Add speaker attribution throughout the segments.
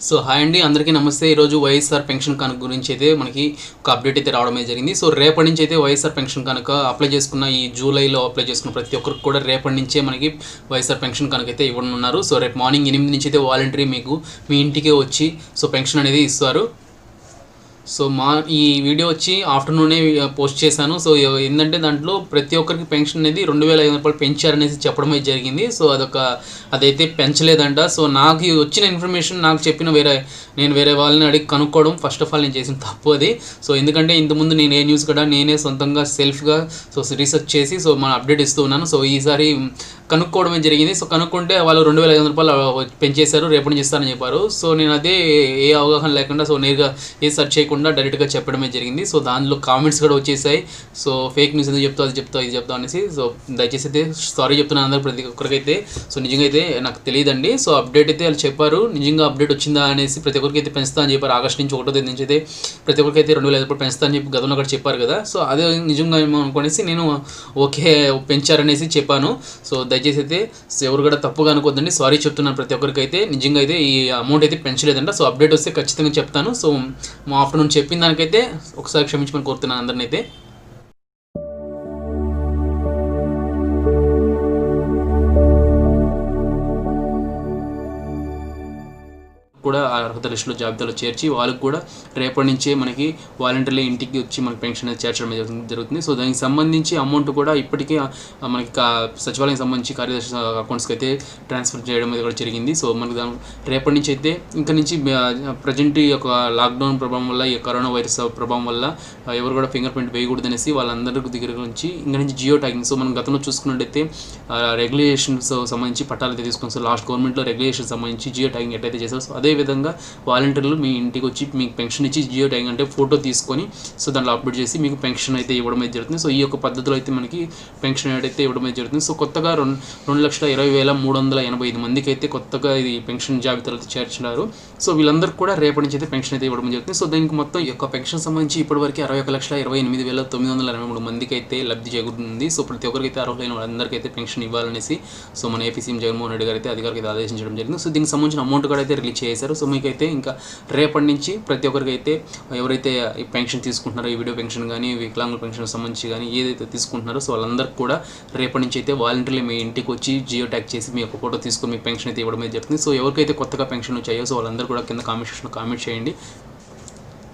Speaker 1: So hi అండి, అందరికీ నమస్తే. ఈరోజు వైఎస్ఆర్ పెన్షన్ కనుక గురించి అయితే మనకి ఒక అప్డేట్ అయితే రావడం జరిగింది. సో రేపటి నుంచి అయితే వైఎస్ఆర్ పెన్షన్ కనుక అప్లై చేసుకున్న ఈ జూలైలో అప్లై చేసుకున్న ప్రతి ఒక్కరికి కూడా రేపటి నుంచే మనకి వైఎస్ఆర్ పెన్షన్ కనుక అయితే ఇవ్వనున్నారు. సో రేపు మార్నింగ్ 8 నుంచి అయితే వాలంటరీ మీకు మీ ఇంటికే వచ్చి సో పెన్షన్ అనేది ఇస్తారు. సో ఈ వీడియో వచ్చి ఆఫ్టర్నూనే పోస్ట్ చేశాను. సో ఏంటంటే దాంట్లో ప్రతి ఒక్కరికి పెన్షన్ అనేది 2,500 రూపాయలు పెంచారనేసి చెప్పడమే జరిగింది. సో అదైతే పెంచలేదంట. సో నాకు వచ్చిన ఇన్ఫర్మేషన్ నాకు చెప్పిన నేను వేరే వాళ్ళని అడిగి కనుక్కోవడం ఫస్ట్ ఆఫ్ ఆల్ నేను చేసిన తప్పు అది. సో ఎందుకంటే ఇంతకుముందు నేను ఏ న్యూస్ కూడా నేనే సొంతంగా సెల్ఫ్గా రీసెర్చ్ చేసి మన అప్డేట్ ఇస్తూ ఉన్నాను. సో ఈసారి కనుక్కోవడమే జరిగింది. సో కనుక్కుంటే వాళ్ళు 2,500 రూపాయలు పెంచేశారు, రేపటి నుంచి ఇస్తారని చెప్పారు. సో నేను అదే ఏ అవగాహన లేకుండా నేరుగా ఏ సెర్చ్ చేయకుండా డైరెక్ట్గా చెప్పడమే జరిగింది. సో దానిలో కామెంట్స్ కూడా వచ్చేసాయి. సో ఫేక్ న్యూస్ ఎందుకు చెప్తావు, అది చెప్తావు, ఇది చెప్తావు అనేసి. సో దయచేసి అయితే సారీ చెప్తున్నాను అందరూ, ప్రతి ఒక్కరికైతే. సో నిజంగా అయితే నాకు తెలియదండి. సో అప్డేట్ అయితే వాళ్ళు చెప్పారు, నిజంగా అప్డేట్ వచ్చిందా అనేసి. ప్రతి ఒక్కరికి అయితే పెంచుతా అని చెప్పారు. ఆగస్టు నుంచి 1వ తేదీ నుంచి అయితే ప్రతి ఒక్కరికి అయితే 2,500 రూపాయలు పెంచుతా అని చెప్పి గతంలో కూడా చెప్పారు కదా. సో అదే నిజంగా అనుకునేసి నేను ఓకే పెంచారనేసి చెప్పాను. సో దయచేసి అయితే ఎవరు కూడా తప్పుగా అనుకోద్దండి, సారీ చెప్తున్నాను ప్రతి ఒక్కరికి అయితే. నిజంగా అయితే ఈ అమౌంట్ అయితే పెంచలేదంట. సో అప్డేట్ వస్తే ఖచ్చితంగా చెప్తాను. సో మా ఆఫ్టర్నూన్ చెప్పిన దానికైతే ఒకసారి క్షమించమని కోరుతున్నాను అందరిని అయితే. కూడా అర్హత లిస్టులో జాబితాలో చేర్చి వాళ్ళకి కూడా రేపటి నుంచే మనకి వాలంటీర్లీ ఇంటికి వచ్చి మనకి పెన్షన్ అనేది చేర్చడం జరుగుతుంది. సో దానికి సంబంధించి అమౌంట్ కూడా ఇప్పటికే మనకి సచివాలయం సంబంధించి కార్యదర్శి అకౌంట్స్కి అయితే ట్రాన్స్ఫర్ చేయడం అనేది కూడా జరిగింది. సో మనకి రేపటి నుంచి అయితే ఇంకా నుంచి ప్రజెంట్ ఈ యొక్క లాక్డౌన్ ప్రభావం వల్ల, ఈ కరోనా వైరస్ ప్రభావం వల్ల ఎవరు కూడా ఫింగర్ ప్రింట్ వేయకూడదు అనేసి వాళ్ళందరి దగ్గర నుంచి ఇంకా నుంచి జియో ట్యాగింగ్. సో మనం గతంలో చూసుకున్నట్టయితే రెగ్యులేషన్స్ సంబంధించి పట్టాలు అయితే తీసుకుని, సో లాస్ట్ గవర్నమెంట్లో రెగ్యులేషన్ సంబంధించి జియో ట్యాగింగ్ ఎట్లయితే చేశారు. సో అదేవిధంగా వాలంటీర్లు మీ ఇంటికి వచ్చి మీకు పెన్షన్ ఇచ్చి జియో ట్యాగింగ్ అంటే ఫోటో తీసుకొని సో దాంట్లో అప్లోడ్ చేసి మీకు పెన్షన్ అయితే ఇవ్వడం అయితే జరుగుతుంది. సో ఈ యొక్క పద్ధతిలో అయితే మనకి పెన్షన్ అయితే ఇవ్వడం అయితే జరుగుతుంది. సో కొత్తగా 2,20,385 మందికి అయితే కొత్తగా ఇది పెన్షన్ జాబితాలో అయితే చేర్చున్నారు. సో వీళ్ళందరికీ కూడా రేపటి నుంచి అయితే పెన్షన్ అయితే ఇవ్వడం జరుగుతుంది. సో దీనికి మొత్తం ఈ యొక్క పెన్షన్ సంబంధించి ఇప్పటివరకు 61,28,923 మందికి అయితే లబ్ధి చేకూరుతుంది. సో ప్రతి ఒక్కరికి అయితే అర్హులైన వాళ్ళందరికీ అయితే పెన్షన్ ఇవ్వాలనేసి సో మన ఏపీ సీఎం జగన్మోహన్ రెడ్డి గారు అయితే అధికారికి ఆదేశించడం జరిగింది. సో దీనికి సంబంధించిన అమౌంట్ కూడా అయితే రిలీజ్ చేశారు. సో మీకైతే ఇంకా రేపటి నుంచి ప్రతి ఒక్కరికి అయితే ఎవరైతే ఈ పెన్షన్ తీసుకుంటున్నారో, ఈ వీడియో పెన్షన్ కానీ వికలాంగుల పెన్షన్ సంబంధించి కానీ ఏదైతే తీసుకుంటున్నారో సో వాళ్ళందరికీ కూడా రేపటి నుంచి అయితే వాలంటీర్లు మీ ఇంటికి వచ్చి జియో ట్యాగ్ చేసి మీ యొక్క ఫోటో తీసుకొని మీకు పెన్షన్ అయితే ఇవ్వడం జరుగుతుంది. సో ఎవరికైతే కొత్తగా పెన్షన్ వచ్చాయో సో వాళ్ళందరూ కూడా కింద కామెంట్ సెక్షన్లో కామెంట్ చేయండి.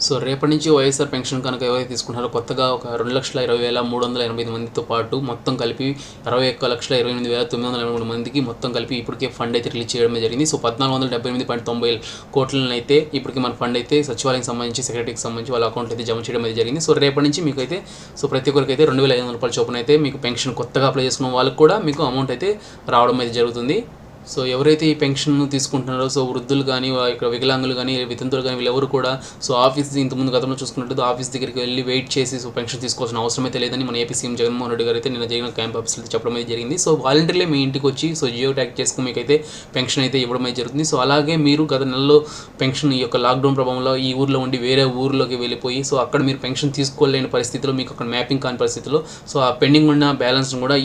Speaker 1: సో రేపటి నుంచి వైఎస్ఆర్ పెన్షన్ కనుక ఎవరైతే తీసుకుంటారో కొత్తగా ఒక 2,20,385 మందితో పాటు మొత్తం కలిపి 21,28,923 మందికి మొత్తం కలిపి ఇప్పటికే ఫండ్ అయితే రిలీజ్ చేయడం జరిగింది. సో 1,478.90 కోట్లను అయితే ఇప్పటికి మన ఫండ్ అయితే సచివాలయం సంబంధించి సెక్రటరీకి సంబంధించి వాళ్ళ అకౌంట్ అయితే జమ చేయడం అయితే జరిగింది. సో రేపటి నుంచి మీకు అయితే సో ప్రతి ఒక్కరికి అయితే 2,500 రూపాయల చొప్పున అయితే మీకు పెన్షన్ కొత్తగా అప్లై చేసుకున్న వాళ్ళకి కూడా మీకు అమౌంట్ అయితే రావడం అయితే జరుగుతుంది. సో ఎవరైతే ఈ పెన్షన్ తీసుకుంటున్నారో సో వృద్ధులు కానీ, ఇక్కడ వికలాంగులు కానీ, వితంతులు కానీ వీళ్ళెవరు కూడా సో ఆఫీస్ ఇంతకుముందు గతంలో చూసుకున్నట్టు ఆఫీస్ దగ్గరికి వెళ్ళి వెయిట్ చేసి సో పెన్షన్ తీసుకోవాల్సిన అవసరం అయితే లేదని మన ఏపీ సీఎం జగన్మోహన్ రెడ్డి గారు అయితే నిన్న జరిగిన క్యాంప్ ఆఫీస్లో చెప్పడం అయితే జరిగింది. సో వాలంటీర్లే మీ ఇంటికి వచ్చి సో జియో ట్యాగ్ చేసుకుని మీకైతే పెన్షన్ అయితే ఇవ్వడం అయితే జరుగుతుంది. సో అలాగే మీరు గత నెలలో పెన్షన్ ఈ యొక్క లాక్డౌన్ ప్రభావంలో ఈ ఊర్లో ఉండి వేరే ఊర్లోకి వెళ్ళిపోయి సో అక్కడ మీరు పెన్షన్ తీసుకోలేని పరిస్థితిలో, మీకు అక్కడ మ్యాపింగ్ కాని పరిస్థితిలో సో ఆ పెండింగ్ ఉన్న బ్యాలెన్స్ను కూడా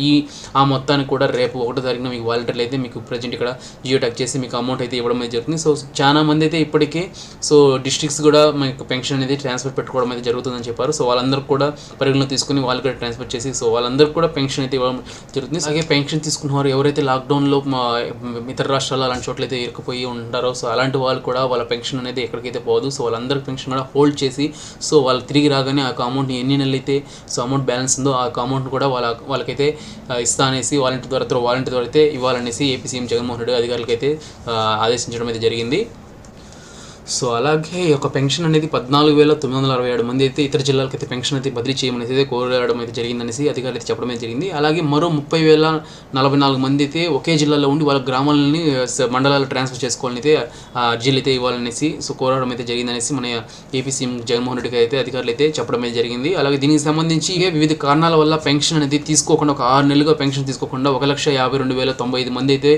Speaker 1: ఆ మొత్తాన్ని కూడా రేపు 1వ తారీఖున మీకు వాలంటీర్లు అయితే మీకు ప్రజెంట్ ఇక్కడ జియో ట్యాగ్ చేసి మీకు అమౌంట్ అయితే ఇవ్వడం అయితే జరుగుతుంది. సో చాలా మంది అయితే ఇప్పటికే సో డిస్ట్రిక్ట్స్ కూడా మీకు పెన్షన్ అనేది ట్రాన్స్ఫర్ పెట్టుకోవడం అయితే జరుగుతుందని చెప్పారు. సో వాళ్ళందరూ కూడా పరిగణలో తీసుకుని వాళ్ళు కూడా ట్రాన్స్ఫర్ చేసి సో వాళ్ళందరూ కూడా పెన్షన్ అయితే ఇవ్వడం జరుగుతుంది. అలాగే పెన్షన్ తీసుకున్నవారు ఎవరైతే లాక్డౌన్లో ఇతర రాష్ట్రాల్లో అలాంటి చోట్ల అయితే ఇరుక్కుపోయి ఉంటారో సో అలాంటి వాళ్ళు కూడా వాళ్ళ పెన్షన్ అనేది ఎక్కడికైతే పోదు. సో వాళ్ళందరికీ పెన్షన్ కూడా హోల్డ్ చేసి సో వాళ్ళు తిరిగి రాగానే ఆ అమౌంట్ ఎన్ని నెలలు అయితే సో అమౌంట్ బ్యాలెన్స్ ఉందో ఆ అమౌంట్ కూడా వాళ్ళకైతే ఇస్తా అనేసి వాలంటీర్ ద్వారా అయితే ఇవ్వాలనేసి ఏపీ సీఎం జగన్మోహన్ రెడ్డి అధికారులకు అయితే ఆదేశించడం అయితే జరిగింది. సో అలాగే ఈ యొక్క పెన్షన్ అనేది 14,967 మంది అయితే ఇతర జిల్లాలకు అయితే పెన్షన్ అయితే బదిలీ చేయమని అయితే కోరడం అయితే జరిగిందనేసి అధికారులు అయితే చెప్పడం అయితే జరిగింది. అలాగే మరో 30,044 మంది అయితే ఒకే జిల్లాలో ఉండి వాళ్ళ గ్రామాలని మండలాలు ట్రాన్స్ఫర్ చేసుకోవాలని అయితే అర్జీలు అయితే ఇవ్వాలనేసి సో కోరడం అయితే జరిగిందనేసి మన ఏపీ సీఎం జగన్మోహన్ రెడ్డికి అయితే అధికారులు అయితే చెప్పడం అయితే జరిగింది. అలాగే దీనికి సంబంధించి వివిధ కారణాల వల్ల పెన్షన్ అనేది తీసుకోకుండా ఒక 6 నెలలుగా పెన్షన్ తీసుకోకుండా 1,52,095 మంది అయితే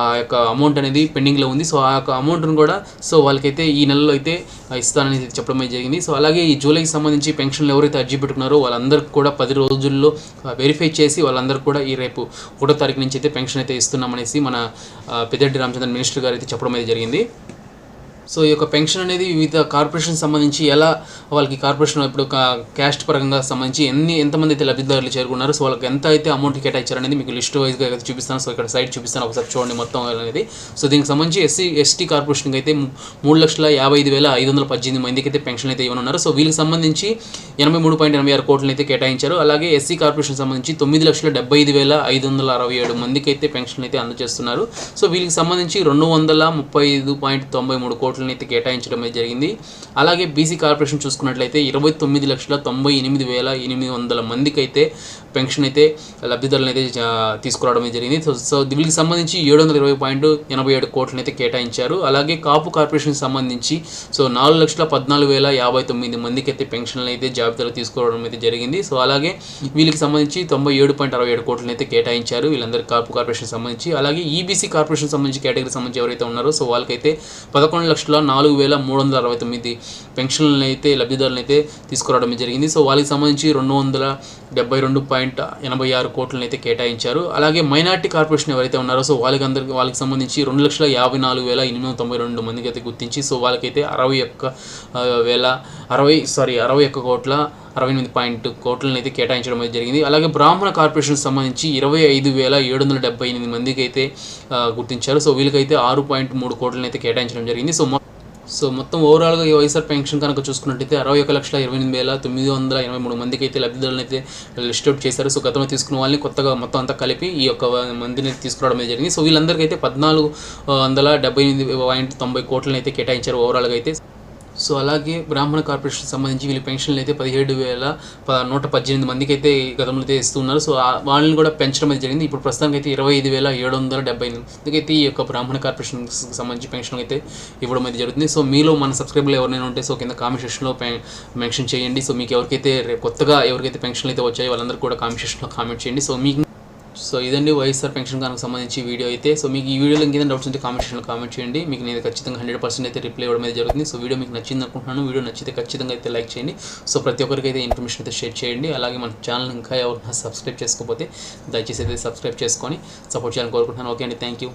Speaker 1: ఆ యొక్క అమౌంట్ అనేది పెండింగ్లో ఉంది. సో ఆ యొక్క అమౌంట్ను కూడా సో వాళ్ళకైతే ఈ నెలలో అయితే ఇస్తానని చెప్పడం జరిగింది. సో అలాగే ఈ జూలైకి సంబంధించి పెన్షన్లు ఎవరైతే అర్జీ పెట్టుకున్నారో వాళ్ళందరికీ కూడా 10 రోజుల్లో వెరిఫై చేసి వాళ్ళందరూ కూడా ఈ రేపు 1వ తారీఖు నుంచి అయితే పెన్షన్ అయితే ఇస్తున్నామనేసి మన పెద్దిరెడ్డి రామచంద్రన్ మినిస్టర్ గారు అయితే చెప్పడం అయితే జరిగింది. సో ఈ యొక్క పెన్షన్ అనేది వివిధ కార్పొరేషన్ సంబంధించి ఎలా వాళ్ళకి కార్పొరేషన్ ఇప్పుడు క్యాస్ట్ పరంగా సంబంధించి ఎంతమంది అయితే లబ్ధిదారులు చేరుకున్నారు, సో వాళ్ళకి ఎంత అయితే అమౌంట్ కేటాయించారు అనేది మీకు లిస్ట్ వైజ్గా అయితే చూపిస్తాను. సో ఇక్కడ సైట్ చూపిస్తాను, ఒకసారి చూడండి మొత్తం అనేది. సో దీనికి సంబంధించి ఎస్టీ కార్పొరేషన్కి అయితే 3,55,518 మందికి అయితే పెన్షన్ అయితే ఇవ్వనున్నారు. సో వీళ్ళకి సంబంధించి 83.86 కోట్లను అయితే కేటాయించారు. అలాగే ఎస్సీ కార్పొరేషన్ సంబంధించి 9,75,567 మందికి అయితే పెన్షన్ అయితే అందజేస్తున్నారు. సో వీళ్ళకి సంబంధించి 235.93 కోట్లను అయితే కేటాయించడం జరిగింది. అలాగే బీసీ కార్పొరేషన్ చూసుకున్నట్లయితే 29,98,800 మందికి అయితే పెన్షన్ అయితే లబ్ధిదారులను అయితే తీసుకురావడం జరిగింది. సో వీళ్ళకి సంబంధించి 720.87 కోట్లను అయితే కేటాయించారు. అలాగే కాపు కార్పొరేషన్ సంబంధించి సో 4,14,059 మందికి అయితే పెన్షన్లు అయితే జాబితాలో తీసుకురావడం అయితే జరిగింది. సో అలాగే వీళ్ళకి సంబంధించి 97.67 కోట్లను అయితే కేటాయించారు వీళ్ళందరూ కాపు కార్పొరేషన్ సంబంధించి. అలాగే ఈబీసీ కార్పొరేషన్ సంబంధించి కేటగిరీ సంబంధించి ఎవరైతే ఉన్నారో సో వాళ్ళకైతే 11,04,369 పెన్షన్లను అయితే లబ్ధిదారులను అయితే తీసుకురావడం జరిగింది. సో వాళ్ళకి సంబంధించి 272.86 కోట్లను అయితే కేటాయించారు. అలాగే మైనార్టీ కార్పొరేషన్ ఎవరైతే ఉన్నారో సో వాళ్ళకి సంబంధించి 2,54,892 మందికి అయితే గుర్తించి సో వాళ్ళకైతే 61 కోట్లను అయితే కేటాయించడం అయితే జరిగింది. అలాగే బ్రాహ్మణ కార్పొరేషన్ సంబంధించి 25,778 మందికి అయితే గుర్తించారు. సో వీళ్ళకైతే 6.3 కోట్లను అయితే కేటాయించడం జరిగింది. సో మొత్తం ఓవరాల్గా ఈ వైఎస్ఆర్ పెన్షన్ కనుక చూసుకున్నట్టయితే 61,28,983 మందికి అయితే లబ్ధిదారులను అయితే లిస్ట్ అవుట్ చేశారు. సో గతంలో తీసుకున్న వాళ్ళని కొత్తగా మొత్తం అంతా కలిపి ఈ యొక్క మందిని తీసుకురావడం జరిగింది. సో వీళ్ళందరికీ అయితే 14,78.90 కోట్లను అయితే కేటాయించారు ఓవరాల్గా అయితే. సో అలాగే బ్రాహ్మణ కార్పొరేషన్ సంబంధించి వీళ్ళ పెన్షన్లు అయితే 17,118 మందికి అయితే గతంలో అయితే ఇస్తున్నారు. సో వాళ్ళని కూడా పెంచడం అయితే జరిగింది. ఇప్పుడు ప్రస్తుతానికి అయితే 25,778 మందికి అయితే ఈ యొక్క బ్రాహ్మణ కార్పొరేషన్కి సంబంధించి పెన్షన్ అయితే ఇవ్వడం అయితే జరుగుతుంది. సో మీలో మన సబ్స్క్రైబర్లు ఎవరైనా ఉంటే సో కింద కామెంట్ సెక్షన్లో మెన్షన్ చేయండి. సో మీకు ఎవరికైతే కొత్తగా ఎవరికైతే అయితే వచ్చాయో వాళ్ళందరూ కూడా కామెంట్ సెక్షన్లో కామెంట్ చేయండి. సో ఇదండి వైఎస్ఆర్ పెన్షన్ కనుక సంబంధించి వీడియో అయితే. సో మీకు ఈ వీడియోలో ఇంకేదైనా డౌట్స్ ఉంటే కామెంట్ సెక్షన్లో కామెంట్ చేయండి. మీకు నేను ఖచ్చితంగా 100% అయితే రిప్లై ఇవ్వడం అయితే జరుగుతుంది. సో వీడియో మీకు నచ్చింది అనుకుంటున్నాను. వీడియో నచ్చితే ఖచ్చితంగా అయితే లైక్ చేయండి. సో ప్రతి ఒక్కరికైతే ఇన్ఫర్మేషన్ అయితే షేర్ చేయండి. అలాగే మన ఛానల్ ఇంకా ఎవరైనా సబ్స్క్రైబ్ చేసుకోకపోతే దయచేసి అయితే సబ్స్క్రైబ్ చేసుకొని సపోర్ట్ చేయాలని కోరుకుంటున్నాను. ఓకే అండి, థ్యాంక్ యూ.